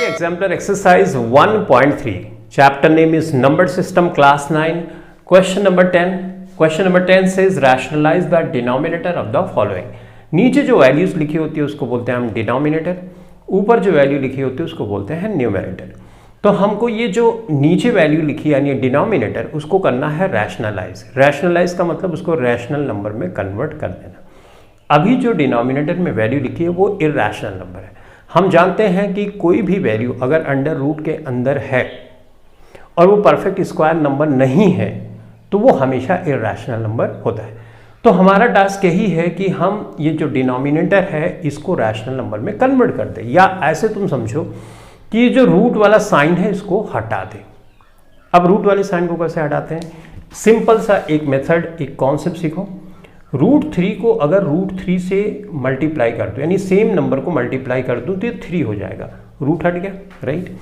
Exemplar exercise 1.3. Chapter name is Number System, class 9. Question number 10. Question number 10 says rationalize the denominator of the following. नीचे जो values लिखी होती है उसको बोलते हैं हम डिनोमिनेटर, ऊपर जो वैल्यू लिखी होती है उसको बोलते हैं न्यूमरेटर। तो हमको ये जो नीचे वैल्यू लिखी यानी डिनोमिनेटर उसको करना है रैशनलाइज। रैशनलाइज का मतलब उसको रैशनल नंबर में कन्वर्ट कर देना। अभी जो डिनोमिनेटर में वैल्यू लिखी है वो इर्रेशनल नंबर है। हम जानते हैं कि कोई भी वैल्यू अगर अंडर रूट के अंदर है और वो परफेक्ट स्क्वायर नंबर नहीं है तो वो हमेशा इर्रेशनल नंबर होता है। तो हमारा टास्क यही है कि हम ये जो डिनोमिनेटर है इसको रैशनल नंबर में कन्वर्ट कर दें, या ऐसे तुम समझो कि ये जो रूट वाला साइन है इसको हटा दें। अब रूट वाले साइन को कैसे हटाते हैं? सिंपल सा एक मेथड, एक कॉन्सेप्ट सीखो। √3 को अगर √3 से मल्टीप्लाई कर दो, यानी सेम नंबर को मल्टीप्लाई कर दूं तो ये 3 हो जाएगा, रूट हट गया, राइट।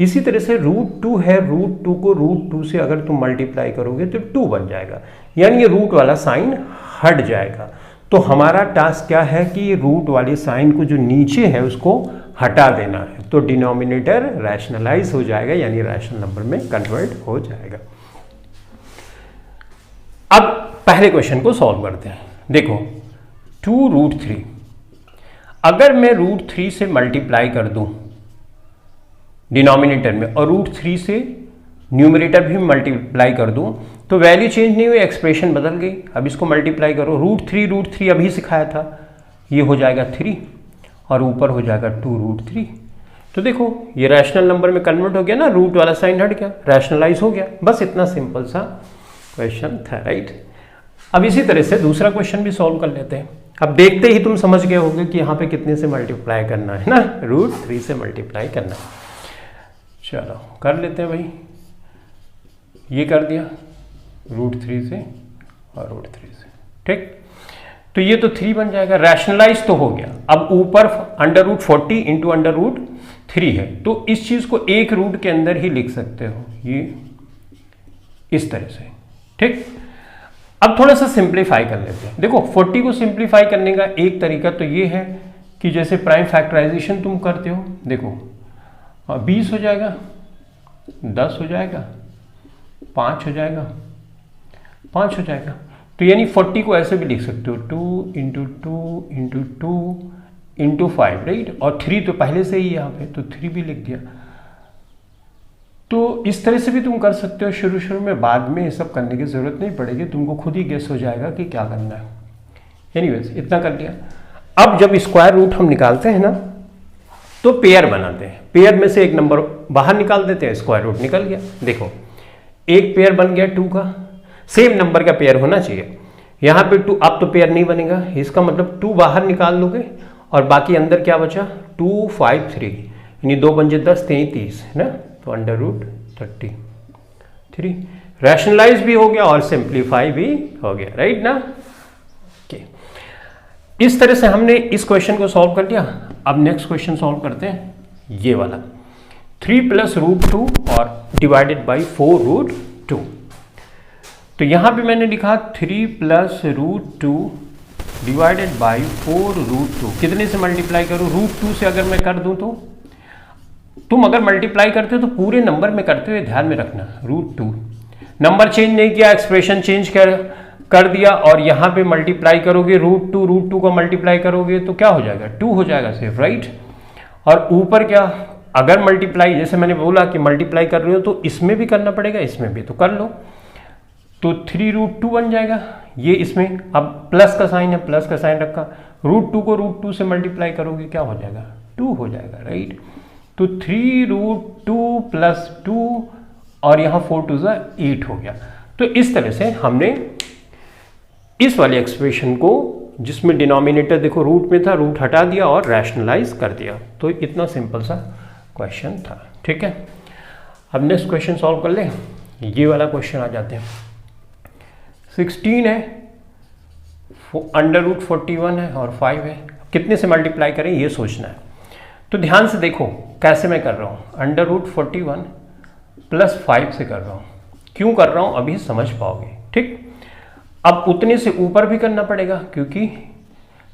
इसी तरह से √2 है, √2 को √2 से अगर तुम मल्टीप्लाई करोगे तो 2 बन जाएगा, यानी ये रूट वाला साइन हट जाएगा। तो हमारा टास्क क्या है कि रूट वाले साइन को जो नीचे है उसको हटा देना है, तो डिनोमिनेटर रैशनलाइज हो जाएगा, यानी रैशनल नंबर में कन्वर्ट हो जाएगा। अब पहले क्वेश्चन को सॉल्व करते हैं। देखो 2√3 अगर मैं √3 से मल्टीप्लाई कर दूं डिनोमिनेटर में और √3 से न्यूमरेटर भी मल्टीप्लाई कर दूं तो वैल्यू चेंज नहीं हुई, एक्सप्रेशन बदल गई। अब इसको मल्टीप्लाई करो, √3 अभी सिखाया था, ये हो जाएगा 3 और ऊपर हो जाएगा 2√3। तो देखो ये रैशनल नंबर में कन्वर्ट हो गया ना, रूट वाला साइन हट गया, रैशनलाइज हो गया। बस इतना सिंपल सा क्वेश्चन था, राइट। अब इसी तरह से दूसरा क्वेश्चन भी सॉल्व कर लेते हैं। अब देखते ही तुम समझ गए होगे कि यहाँ पे कितने से मल्टीप्लाई करना है ना, √3 से मल्टीप्लाई करना है। चलो कर लेते हैं भाई, ये कर दिया √3 से और √3 से, ठीक। तो ये तो 3 बन जाएगा, रैशनलाइज तो हो गया। अब ऊपर √40 इंटू √3 है, तो इस चीज को एक रूट के अंदर ही लिख सकते हो, ये इस तरह से, ठीक। अब थोड़ा सा सिंप्लीफाई कर लेते हैं। देखो 40 को सिंप्लीफाई करने का एक तरीका तो ये है कि जैसे प्राइम फैक्टराइजेशन तुम करते हो, देखो 20 हो जाएगा, 10 हो जाएगा, 5 हो जाएगा, 5 हो जाएगा। तो यानी 40 को ऐसे भी लिख सकते हो 2 इंटू 2 इंटू 2 इंटू 5, राइट। और 3 तो पहले से ही यहाँ पे, तो 3 भी लिख दिया। तो इस तरह से भी तुम कर सकते हो शुरू शुरू में, बाद में ये सब करने की जरूरत नहीं पड़ेगी, तुमको खुद ही गेस हो जाएगा कि क्या करना है। एनीवेज इतना कर लिया। अब जब स्क्वायर रूट हम निकालते हैं ना तो पेयर बनाते हैं, पेयर में से एक नंबर बाहर निकाल देते हैं, स्क्वायर रूट निकल गया। देखो एक पेयर बन गया 2 का, सेम नंबर का पेयर होना चाहिए। यहाँ पे 2, अब तो पेयर नहीं बनेगा, इसका मतलब 2 बाहर निकाल लोगे और बाकी अंदर क्या बचा 2, 5, 3, यानी 2 पंजे 10, 30 है ना, तो √33 रैशनलाइज भी हो गया और सिंप्लीफाई भी हो गया, राइट ना। ओके, इस तरह से हमने इस क्वेश्चन को सॉल्व कर लिया। अब नेक्स्ट क्वेश्चन सॉल्व करते हैं, ये वाला 3 + √2 और डिवाइडेड बाई 4√2। तो यहां पे मैंने लिखा 3 + √2 डिवाइडेड बाई 4√2। कितने से मल्टीप्लाई करूं? √2 से अगर मैं कर दूं तो तुम अगर मल्टीप्लाई करते हो तो पूरे नंबर में करते हुए ध्यान में रखना, √2 नंबर चेंज नहीं किया, एक्सप्रेशन चेंज कर दिया और यहाँ पे मल्टीप्लाई करोगे √2 को मल्टीप्लाई करोगे तो क्या हो जाएगा 2 हो जाएगा सिर्फ, राइट। और ऊपर क्या, अगर मल्टीप्लाई जैसे मैंने बोला कि मल्टीप्लाई कर रहे हो तो इसमें भी करना पड़ेगा, इसमें भी, तो कर लो। तो 3√2 बन जाएगा ये, इसमें अब प्लस का साइन है, प्लस का साइन रखा, √2 को √2 से मल्टीप्लाई करोगे क्या हो जाएगा 2 हो जाएगा, राइट। तो 3√2 + 2 और यहाँ 4 2 8 हो गया। तो इस तरह से हमने इस वाले एक्सप्रेशन को, जिसमें डिनोमिनेटर देखो रूट में था, रूट हटा दिया और रैशनलाइज कर दिया। तो इतना सिंपल सा क्वेश्चन था, ठीक है। अब नेक्स्ट क्वेश्चन सॉल्व कर ले, ये वाला क्वेश्चन आ जाते हैं। 16 है, √41 है और 5 है, कितने से मल्टीप्लाई करें ये सोचना है। तो ध्यान से देखो कैसे मैं कर रहा हूँ, √41 + 5 से कर रहा हूँ। क्यों कर रहा हूँ अभी समझ पाओगे, ठीक। अब उतने से ऊपर भी करना पड़ेगा, क्योंकि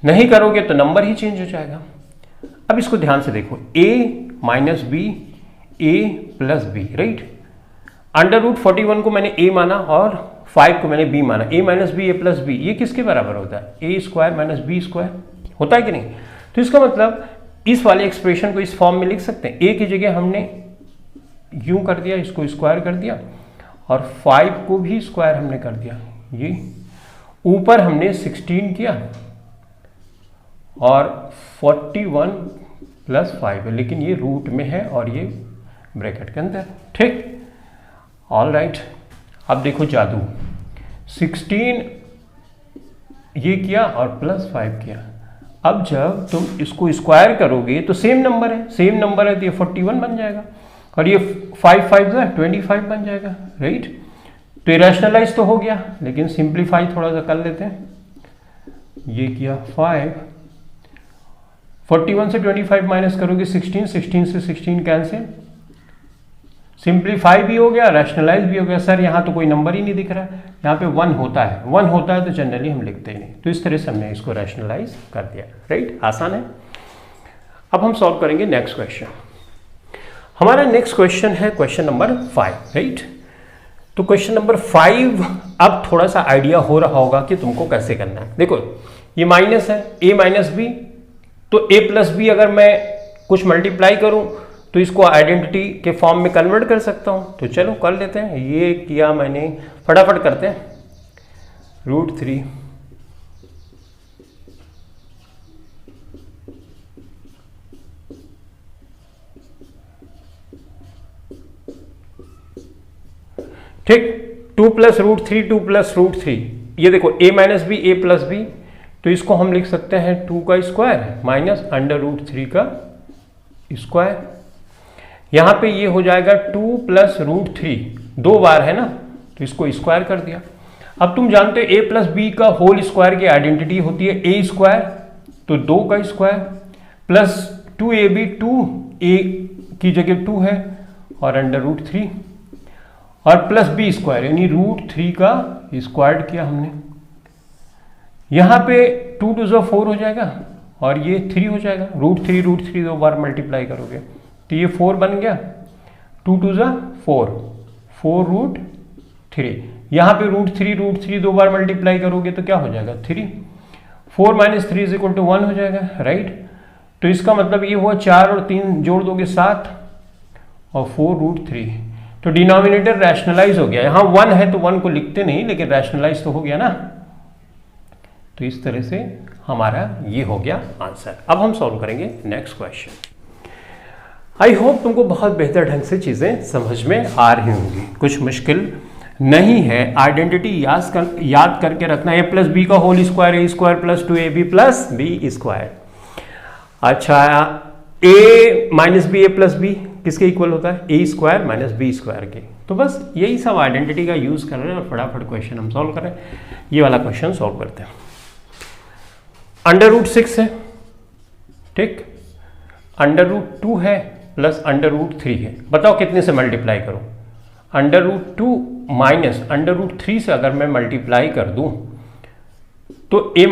नहीं करोगे तो नंबर ही चेंज हो जाएगा। अब इसको ध्यान से देखो, a minus B A plus B, right. Under root 41 को मैंने ए माना और 5 को मैंने बी माना, ए minus B A plus B, ये किसके बराबर होता है? ए स्क्वायर माइनस बी स्क्वायर, होता है कि नहीं? तो इसका मतलब इस वाले एक्सप्रेशन को इस फॉर्म में लिख सकते हैं। ए की जगह हमने यूं कर दिया, इसको स्क्वायर कर दिया और 5 को भी स्क्वायर हमने कर दिया, ये ऊपर हमने 16 किया और 41 प्लस 5 है, लेकिन ये रूट में है और ये ब्रैकेट के अंदर, ठीक। ऑल राइट, अब देखो जादू, 16 ये किया और प्लस 5 किया। अब जब तुम इसको स्क्वायर करोगे तो सेम नंबर है, सेम नंबर है तो ये 41 बन जाएगा और ये 5 5 जो है 25 बन जाएगा, राइट। तो ये रैशनलाइज तो हो गया, लेकिन सिंप्लीफाई थोड़ा सा कर लेते हैं। ये किया 5, 41 से 25 माइनस करोगे 16, 16 से 16 कैंसिल, सिंप्लीफाई भी हो गया, रैशनलाइज भी हो गया। सर यहाँ तो कोई नंबर ही नहीं दिख रहा है, यहाँ पे 1 होता है, 1 होता है तो जनरली हम लिखते ही नहीं। तो इस तरह से हमने इसको रैशनलाइज कर दिया, राइट। आसान है। अब हम सॉल्व करेंगे नेक्स्ट क्वेश्चन। हमारा नेक्स्ट क्वेश्चन है क्वेश्चन नंबर 5, राइट। तो क्वेश्चन नंबर 5, अब थोड़ा सा आइडिया हो रहा होगा कि तुमको कैसे करना है। देखो ये माइनस है, ए माइनस बी, तो ए प्लस बी अगर मैं कुछ मल्टीप्लाई करूं तो इसको आइडेंटिटी के फॉर्म में कन्वर्ट कर सकता हूं। तो चलो कर लेते हैं, ये किया मैंने, फटाफट करते हैं। √3 ठीक, 2 प्लस √3, 2 प्लस √3, ये देखो a minus B A plus B, तो इसको हम लिख सकते हैं 2 का स्क्वायर माइनस √3 का स्क्वायर। यहां पे ये हो जाएगा 2 प्लस √3, 2 बार है ना, तो इसको स्क्वायर कर दिया। अब तुम जानते हो a प्लस बी का होल स्क्वायर की आइडेंटिटी होती है a स्क्वायर, तो 2 का स्क्वायर प्लस 2ab, 2a की जगह 2 है और √3 और प्लस बी स्क्वायर यानी √3 का स्क्वायर किया हमने। यहां पे 2 2 जो 4 हो जाएगा और ये 3 हो जाएगा, √3 2 बार मल्टीप्लाई करोगे तो ये 4 बन गया, 2 2 जो 4, 4√3। यहां पे √3 2 बार मल्टीप्लाई करोगे तो क्या हो जाएगा 3, 4 माइनस 3 इज इक्वल टू 1 हो जाएगा, राइट। तो इसका मतलब ये हुआ 4 और 3 जोड़ दोगे 7 और 4√3, तो डिनोमिनेटर रैशनलाइज हो गया। यहां 1 है तो 1 को लिखते नहीं, लेकिन रैशनलाइज तो हो गया ना। तो इस तरह से हमारा ये हो गया आंसर। अब हम सॉल्व करेंगे नेक्स्ट क्वेश्चन। आई होप तुमको बहुत बेहतर ढंग से चीजें समझ में आ रही होंगी, कुछ मुश्किल नहीं है। आइडेंटिटी याद करके रखना, a प्लस बी का whole square a square plus 2ab plus B square. अच्छा, a minus B A plus B किसके इक्वल होता है? a square minus B square के। तो बस यही सब आइडेंटिटी का यूज कर रहे हैं और फटाफट क्वेश्चन हम सॉल्व करें। ये वाला क्वेश्चन सॉल्व करते हैं। √6 है, ठीक, √2 है प्लस √3 है। बताओ कितने से मल्टीप्लाई करूं? √2 माइनस √3 से अगर मैं मल्टीप्लाई कर दूं तो a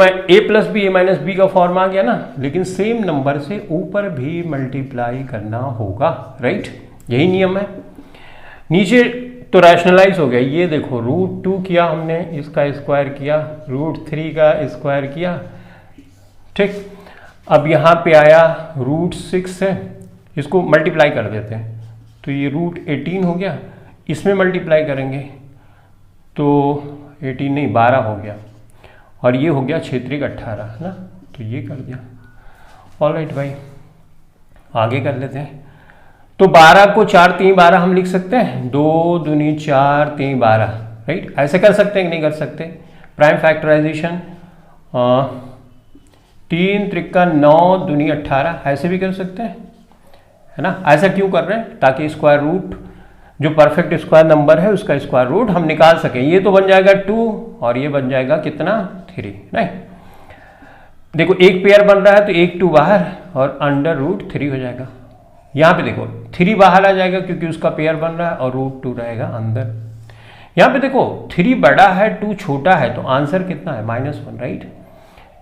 plus B A minus B का फॉर्म आ गया ना, लेकिन सेम नंबर से ऊपर भी मल्टीप्लाई करना होगा, राइट। यही नियम है। नीचे तो रैशनलाइज हो गया, ये देखो √2 किया हमने, इसका स्क्वायर किया, √3 का स्क्वायर किया, ठीक। अब यहाँ पे आया √6 है, इसको मल्टीप्लाई कर देते हैं तो ये √18 हो गया, इसमें मल्टीप्लाई करेंगे तो 18 नहीं 12 हो गया और ये हो गया 6 18 है ना, तो ये कर दिया। ऑलराइट भाई, आगे कर लेते हैं। तो 12 को 4 3 12 हम लिख सकते हैं, 2 दूनी 4 3 12, राइट। ऐसे कर सकते हैं कि नहीं कर सकते? प्राइम फैक्टराइजेशन 3 त्रिका 9 दूनी 18, ऐसे भी कर सकते हैं, है ना। ऐसा क्यों कर रहे हैं? ताकि स्क्वायर रूट जो परफेक्ट स्क्वायर नंबर है उसका स्क्वायर रूट हम निकाल सकें। ये तो बन जाएगा 2 और ये बन जाएगा कितना 3, नहीं। देखो एक पेयर बन रहा है तो एक 2 बाहर और √3 हो जाएगा। यहाँ पे देखो 3 बाहर आ जाएगा क्योंकि उसका पेयर बन रहा है और √2 रहेगा अंदर। यहाँ पे देखो 3 बड़ा है 2 छोटा है, तो आंसर कितना है? -1, राइट।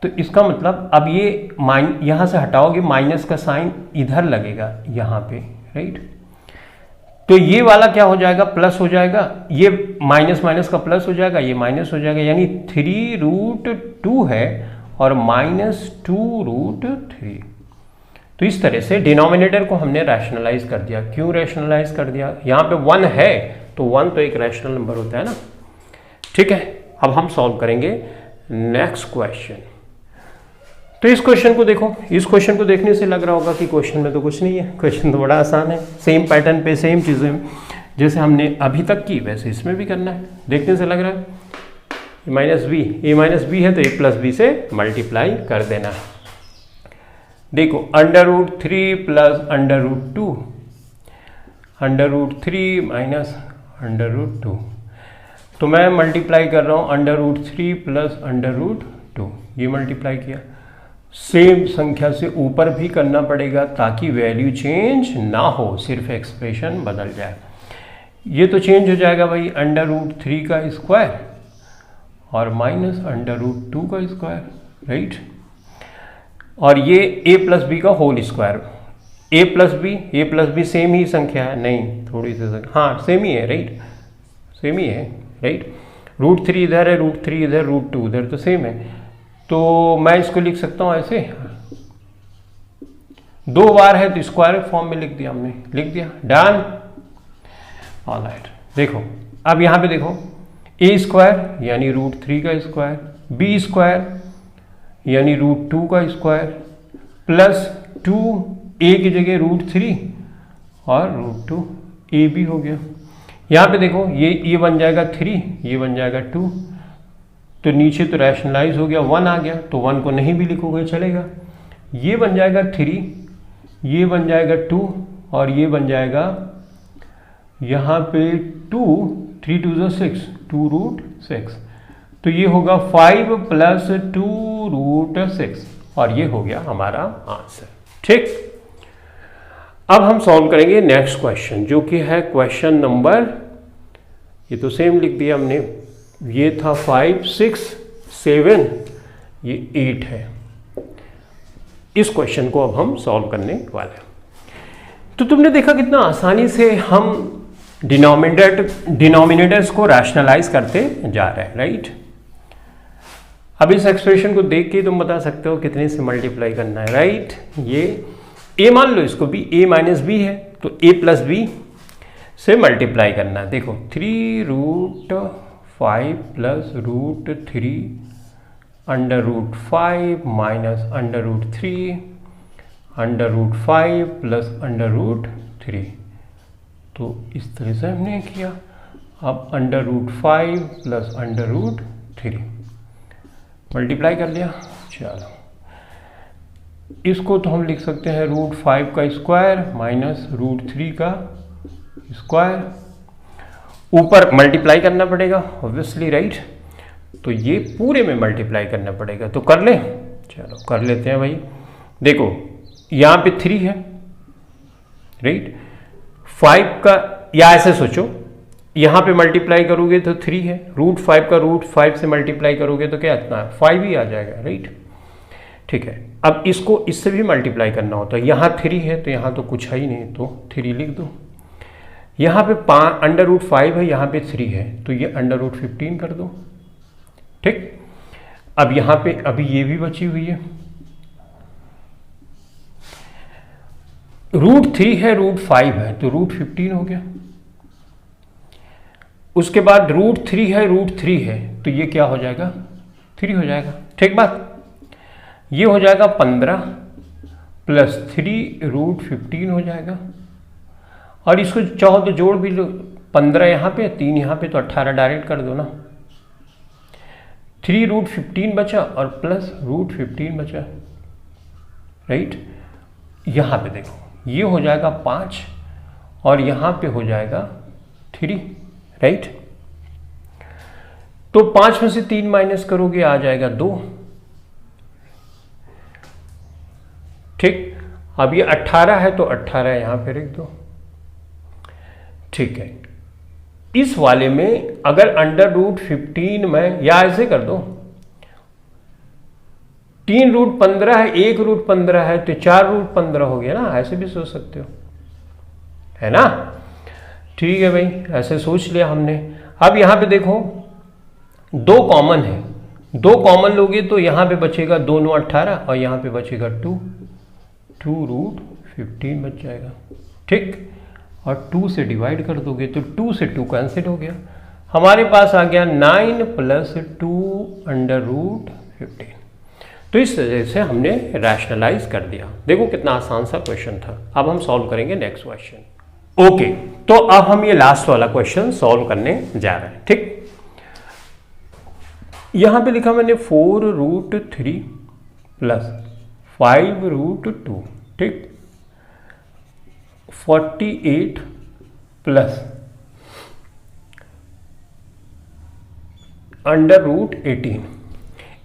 तो इसका मतलब अब ये यहाँ से हटाओगे, माइनस का साइन इधर लगेगा यहाँ पे, राइट। तो ये वाला क्या हो जाएगा, प्लस हो जाएगा, ये माइनस माइनस का प्लस हो जाएगा, ये माइनस हो जाएगा, यानी 3√2 है और -2√3। तो इस तरह से डिनोमिनेटर को हमने रैशनलाइज कर दिया। क्यों रैशनलाइज कर दिया, यहाँ पे 1 है तो 1 तो एक रैशनल नंबर होता है ना, ठीक है। अब हम सॉल्व करेंगे नेक्स्ट क्वेश्चन। तो इस क्वेश्चन को देखो, इस क्वेश्चन को देखने से लग रहा होगा कि क्वेश्चन में तो कुछ नहीं है, क्वेश्चन तो बड़ा आसान है, सेम पैटर्न पे सेम चीज़ें जैसे हमने अभी तक की वैसे इसमें भी करना है। देखने से लग रहा है a है तो a+b से मल्टीप्लाई कर देना है। देखो √3 प्लस √2, √3 माइनस √2, तो मैं मल्टीप्लाई कर रहा हूँ √3 प्लस √2, ये मल्टीप्लाई किया। सेम संख्या से ऊपर भी करना पड़ेगा ताकि वैल्यू चेंज ना हो, सिर्फ एक्सप्रेशन बदल जाए। ये तो चेंज हो जाएगा भाई, √3 का स्क्वायर और माइनस √2 का स्क्वायर, राइट। और ये a+b का होल स्क्वायर, a+b सेम ही संख्या है, नहीं थोड़ी सी, हाँ सेम ही है, राइट, सेम ही है, राइट। √3 इधर है, √3 इधर, √2 उधर, तो सेम है। तो मैं इसको लिख सकता हूँ ऐसे, 2 बार है तो स्क्वायर फॉर्म में लिख दिया हमने, लिख दिया, डन, ऑलराइट। देखो अब यहाँ पे देखो, a² यानी √3 का स्क्वायर, b² यानी √2 का स्क्वायर, प्लस 2a की जगह √3 और √2 a भी हो गया। यहाँ पे देखो ये बन जाएगा 3, ये बन जाएगा 2, तो नीचे तो रैशनलाइज हो गया, 1 आ गया, तो 1 को नहीं भी लिखोगे चलेगा। ये बन जाएगा 3, ये बन जाएगा 2 और ये बन जाएगा यहाँ पे 2, 3 2 6, 2√6, तो ये होगा 5 प्लस 2√6 और ये हो गया हमारा आंसर, ठीक। अब हम सॉल्व करेंगे नेक्स्ट क्वेश्चन, जो कि है क्वेश्चन नंबर, ये तो सेम लिख दिया हमने, ये था 5 6 7, ये 8 है। इस क्वेश्चन को अब हम सॉल्व करने वाले हैं। तो तुमने देखा कितना आसानी से हम डिनोमिनेटर्स को रैशनलाइज करते जा रहे हैं, राइट। अब इस एक्सप्रेशन को देख के तुम बता सकते हो कितने से मल्टीप्लाई करना है, राइट। ये a मान लो, इसको भी a-b है तो a+b से मल्टीप्लाई करना है। देखो 3√5 प्लस √3 √5 माइनस √3 √5 प्लस √3, तो इस तरह से हमने किया। अब √5 प्लस √3 मल्टीप्लाई कर लिया। चलो इसको तो हम लिख सकते हैं √5 का स्क्वायर माइनस √3 का स्क्वायर, ऊपर मल्टीप्लाई करना पड़ेगा ऑब्वियसली, राइट। तो ये पूरे में मल्टीप्लाई करना पड़ेगा, तो कर ले, चलो कर लेते हैं भाई। देखो यहाँ पे 3 है, राइट, 5 का, या ऐसे सोचो यहाँ पे मल्टीप्लाई करोगे तो 3 है, √5 का √5 से मल्टीप्लाई करोगे तो क्या इतना है, 5 ही आ जाएगा, राइट, ठीक है। अब इसको इससे भी मल्टीप्लाई करना होता है, यहाँ 3 है तो यहाँ तो कुछ है ही नहीं, तो 3 लिख दो। यहाँ पे √5 है, यहाँ पे 3 है, तो ये √15 कर दो, ठीक। अब यहाँ पे अभी ये भी बची हुई है, √3 है, √5 है, तो √15 हो गया। उसके बाद √3 है, √3 है, तो ये क्या हो जाएगा, 3 हो जाएगा, ठीक बात। ये हो जाएगा 15 प्लस 3 √15 हो जाएगा, और इसको चाहो तो जोड़ भी लो, 15 यहाँ पे 3 यहाँ पे, तो 18 डायरेक्ट कर दो ना। 3 √15 बचा और प्लस √15 बचा, राइट। यहाँ पे देखो ये हो जाएगा 5 और यहाँ पे हो जाएगा 3, राइट। तो 5 में से 3 माइनस करोगे आ जाएगा 2, ठीक। अब ये 18 है तो 18 यहाँ पे रख दो, ठीक है। इस वाले में अगर √15 में, या ऐसे कर दो, 3√15 है, 1√15 है, तो 4√15 हो गया ना, ऐसे भी सोच सकते हो, है ना। ठीक है भाई, ऐसे सोच लिया हमने। अब यहाँ पे देखो 2 कॉमन है, 2 कॉमन लोगे तो यहाँ पे बचेगा 2 9 18 और यहाँ पे बचेगा 2√15 बच जाएगा, ठीक। और 2 से डिवाइड कर दोगे तो 2 से 2 कैंसिल हो गया, हमारे पास आ गया 9 + 2√15। तो इस वजह से हमने रैशनलाइज कर दिया। देखो कितना आसान सा क्वेश्चन था। अब हम सॉल्व करेंगे नेक्स्ट क्वेश्चन। ओके, तो अब हम ये लास्ट वाला क्वेश्चन सॉल्व करने जा रहे हैं, ठीक। यहां पे लिखा मैंने 4√3 + 5√2, ठीक, 48 प्लस √18।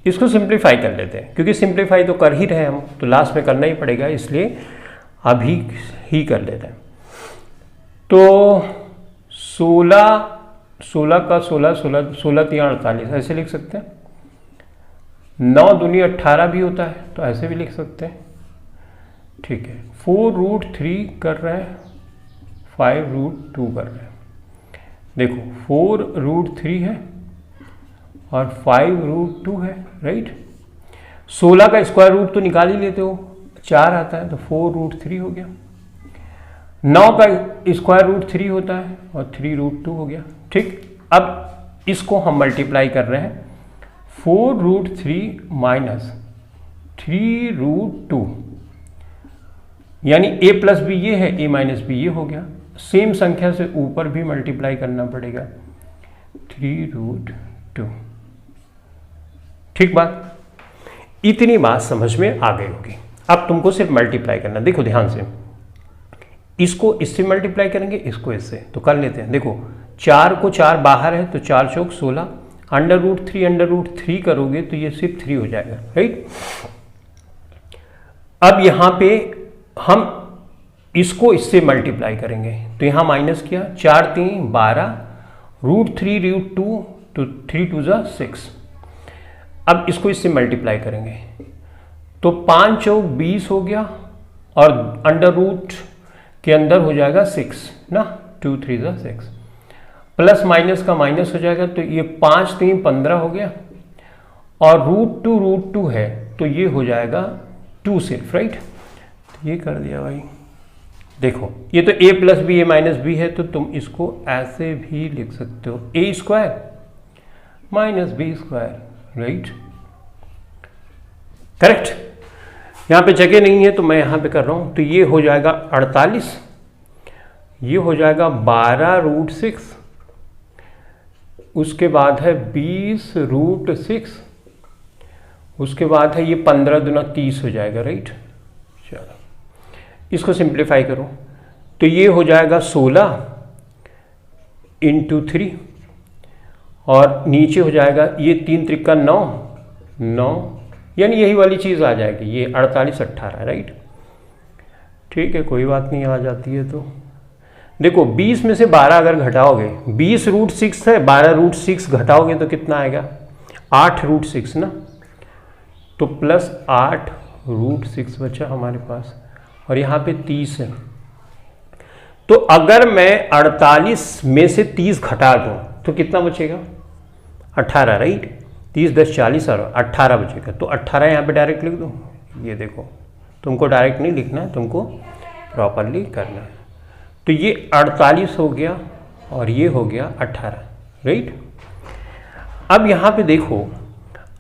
इसको सिंप्लीफाई कर लेते हैं, क्योंकि सिंप्लीफाई तो कर ही रहे हम, तो लास्ट में करना ही पड़ेगा, इसलिए अभी ही कर लेते हैं। तो 16 का 16 3 48 ऐसे लिख सकते हैं। 9 दूनी 18 भी होता है, तो ऐसे भी लिख सकते हैं, ठीक है। 4√3 कर रहे हैं, 5√2 कर रहे हैं। देखो 4√3 है और 5√2 है, राइट। 16 का स्क्वायर रूट तो निकाल ही लेते हो, 4 आता है, तो 4√3 हो गया। 9 का स्क्वायर रूट 3 होता है और 3√2 हो गया, ठीक। अब इसको हम मल्टीप्लाई कर रहे हैं, 4√3 - 3√2, यानी a + b ये है, a - b ये हो गया। सेम संख्या से ऊपर भी मल्टीप्लाई करना पड़ेगा, 3√2, ठीक बात। इतनी बात समझ में आ गई होगी। अब तुमको सिर्फ मल्टीप्लाई करना, देखो ध्यान से, इसको इससे मल्टीप्लाई करेंगे, इसको इससे, तो कर लेते हैं। देखो 4 को 4 बाहर है, तो 4 चौक 16, √3 करोगे तो ये सिर्फ 3 हो जाएगा, राइट। अब यहां पे हम इसको इससे मल्टीप्लाई करेंगे, तो यहां माइनस किया, 4 3 12, √3√2, तो 3 2 6। अब इसको इससे मल्टीप्लाई करेंगे तो 5 चौक 20 हो गया, और अंडर रूट के अंदर हो जाएगा 6 ना, 2 3 6, प्लस माइनस का माइनस हो जाएगा, तो ये 5 3 15 हो गया, और √2 है, तो ये हो जाएगा 2 सिर्फ, राइट। तो ये कर दिया भाई। देखो ये तो a + b a - b है, तो तुम इसको ऐसे भी लिख सकते हो, a² - b², राइट, करेक्ट। यहां पे जगह नहीं है तो मैं यहां पे कर रहा हूं, तो ये हो जाएगा 48, ये हो जाएगा 12√6, उसके बाद है 20√6, उसके बाद है ये 15 दूना 30 हो जाएगा, राइट। चलो इसको सिंप्लीफाई करो, तो ये हो जाएगा 16 × 3, और नीचे हो जाएगा ये 3 त्रिका 9, यानी यही वाली चीज़ आ जाएगी, ये 48 18, राइट। ठीक है, कोई बात नहीं, आ जाती है तो। देखो 20 में से 12 अगर घटाओगे, 20√6 है, 12√6 घटाओगे तो कितना आएगा, 8√6 ना, तो प्लस 8√6 बचा हमारे पास, और यहाँ पे 30 है। तो अगर मैं 48 में से 30 घटा दूँ तो कितना बचेगा, 18, राइट। 30 10 40 और 18 बचेगा, तो 18 यहाँ पे डायरेक्ट लिख दो। ये देखो, तुमको डायरेक्ट नहीं लिखना है, तुमको प्रॉपरली करना है। तो ये 48 हो गया और ये हो गया 18, राइट। अब यहाँ पे देखो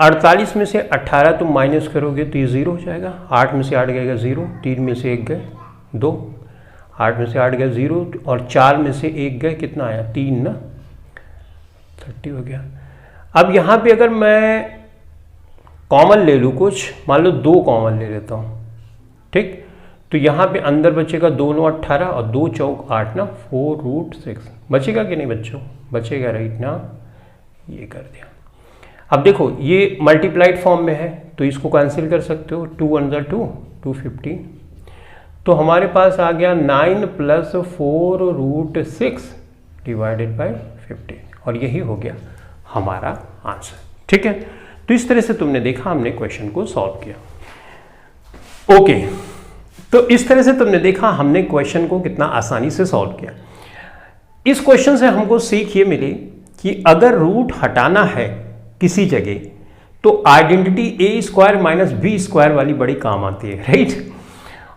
48 में से 18 तुम माइनस करोगे तो ये 0 हो जाएगा, 8 में से 8 गएगा 0, 3 में से 1 गए 2, 8 में से 8 गए 0, और 4 में से 1 गए, कितना आया 3 ना, 30 हो गया। अब यहाँ पे अगर मैं कॉमन ले लूँ कुछ, मान लो 2 कॉमन ले लेता हूँ, ठीक। तो यहाँ पे अंदर बचेगा 2 9 18 और 2 चौक 8 ना, 4√6 बचेगा कि नहीं बच्चों, बचेगा, राइट ना। ये कर दिया। अब देखो ये मल्टीप्लाइड फॉर्म में है, तो इसको कैंसिल कर सकते हो, 2 1 2 215, तो हमारे पास आ गया 9 + 4√6 / 15, और यही हो गया हमारा आंसर, ठीक है। तो इस तरह से तुमने देखा, हमने क्वेश्चन को सॉल्व किया। ओके, तो इस तरह से तुमने देखा हमने क्वेश्चन को कितना आसानी से सॉल्व किया। इस क्वेश्चन से हमको सीख ये मिली कि अगर रूट हटाना है किसी जगह तो आइडेंटिटी ए स्क्वायर माइनस बी स्क्वायर वाली बड़ी काम आती है, राइट।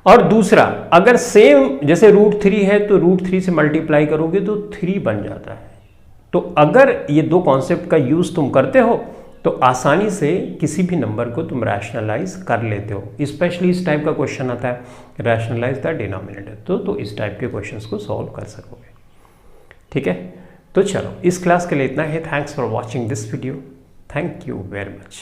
और दूसरा, अगर सेम जैसे √3 है तो √3 से मल्टीप्लाई करोगे तो 3 बन जाता है। तो अगर ये दो कॉन्सेप्ट का यूज तुम करते हो तो आसानी से किसी भी नंबर को तुम रैशनलाइज कर लेते हो। स्पेशली इस टाइप का क्वेश्चन आता है, रैशनलाइज द डिनोमिनेटर, तो इस टाइप के क्वेश्चंस को सॉल्व कर सकोगे। ठीक है, तो चलो इस क्लास के लिए इतना ही। Thanks for watching this video. Thank you very much.